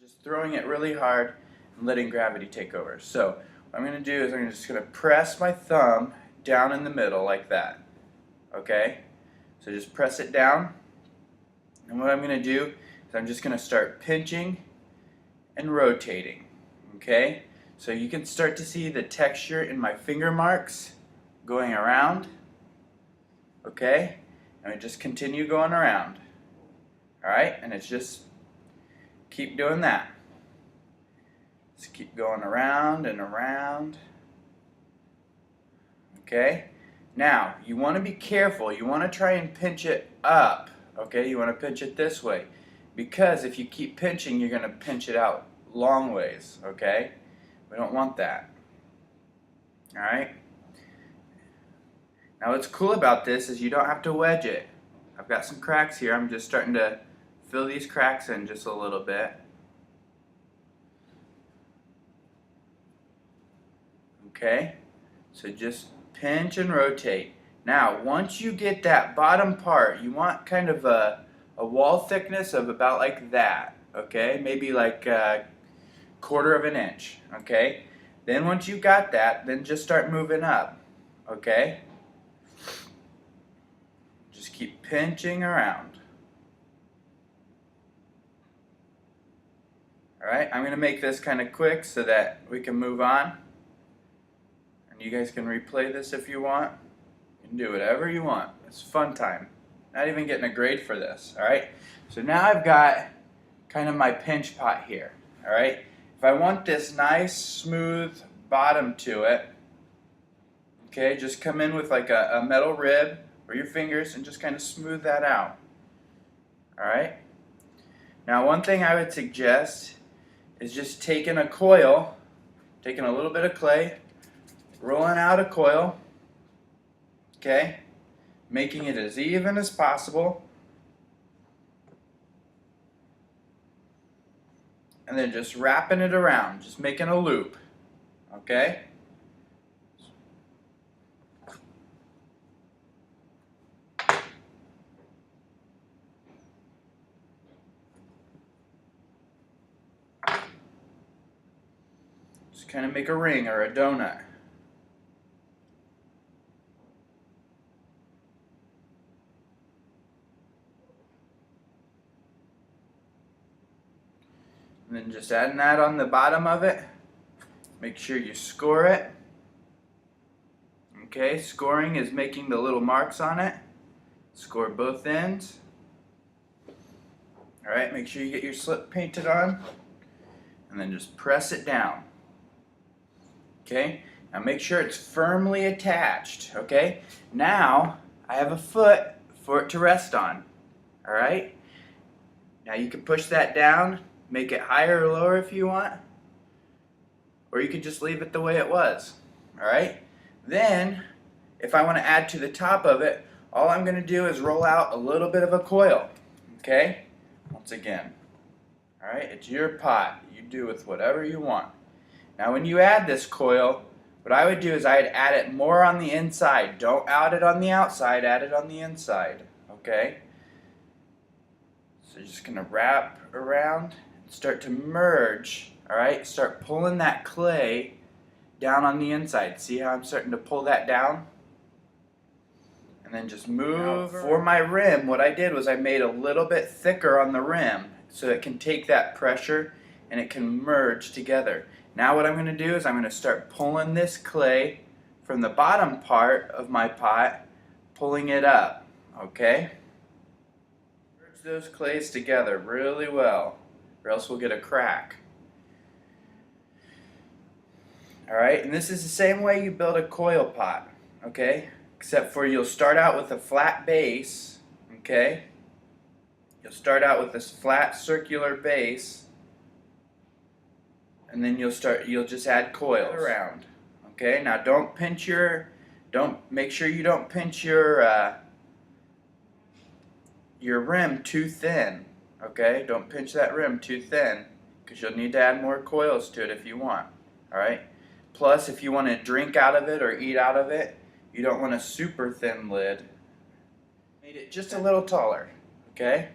just throwing it really hard and letting gravity take over. So what I'm going to do is I'm just going to press my thumb down in the middle like that. Okay? So just press it down. And what I'm going to do is I'm just going to start pinching and rotating. Okay? So you can start to see the texture in my finger marks going around. Okay? And we just continue going around. Alright? And it's just keep doing that. Just keep going around and around. Okay? Now, you want to be careful. You want to try and pinch it up. Okay? You want to pinch it this way. Because if you keep pinching, you're going to pinch it out long ways. Okay? We don't want that. Alright? Now what's cool about this is you don't have to wedge it. I've got some cracks here. I'm just starting to fill these cracks in just a little bit. Okay? So just pinch and rotate. Now once you get that bottom part, you want kind of a wall thickness of about like that. Okay? Maybe like a quarter of an inch. Okay? Then once you got that, then just start moving up. Okay? Just keep pinching around. Alright, I'm going to make this kind of quick so that we can move on. And you guys can replay this if you want. You can do whatever you want. It's fun time. Not even getting a grade for this. Alright, so now I've got kind of my pinch pot here. Alright, if I want this nice smooth bottom to it, okay, just come in with like a metal rib or your fingers and just kind of smooth that out. Alright? Now one thing I would suggest is just taking a coil, taking a little bit of clay, rolling out a coil, okay, making it as even as possible, and then just wrapping it around, just making a loop, okay? Just kind of make a ring or a donut. And then just adding that on the bottom of it. Make sure you score it. Okay, scoring is making the little marks on it. Score both ends. Alright, make sure you get your slip painted on. And then just press it down. Okay, now make sure it's firmly attached. Okay, now I have a foot for it to rest on. Alright, now you can push that down, make it higher or lower if you want, or you could just leave it the way it was. Alright, then if I want to add to the top of it, all I'm going to do is roll out a little bit of a coil. Okay, once again. Alright, it's your pot. You do with whatever you want. Now when you add this coil, what I would do is I'd add it more on the inside. Don't add it on the outside, add it on the inside. Okay? So you're just going to wrap around and start to merge. Alright? Start pulling that clay down on the inside. See how I'm starting to pull that down? And then just move. For my rim, what I did was I made a little bit thicker on the rim so it can take that pressure and it can merge together. Now what I'm going to do is I'm going to start pulling this clay from the bottom part of my pot, pulling it up, okay? Merge those clays together really well, or else we'll get a crack. Alright, and this is the same way you build a coil pot, okay? Except for you'll start out with a flat base, okay? You'll start out with this flat circular base, and then you'll just add coils around. Okay, now make sure you don't pinch your rim too thin. Okay, don't pinch that rim too thin because you'll need to add more coils to it if you want. Alright, plus if you want to drink out of it or eat out of it, you don't want a super thin lid. Made it just a little taller. Okay,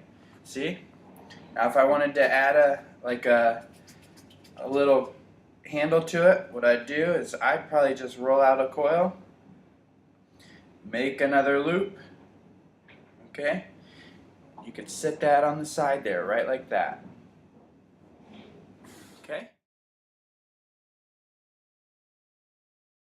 see? Now if I wanted to add like a little handle to it, what I'd do is I'd probably just roll out a coil, make another loop, okay? You could sit that on the side there, right like that. Okay?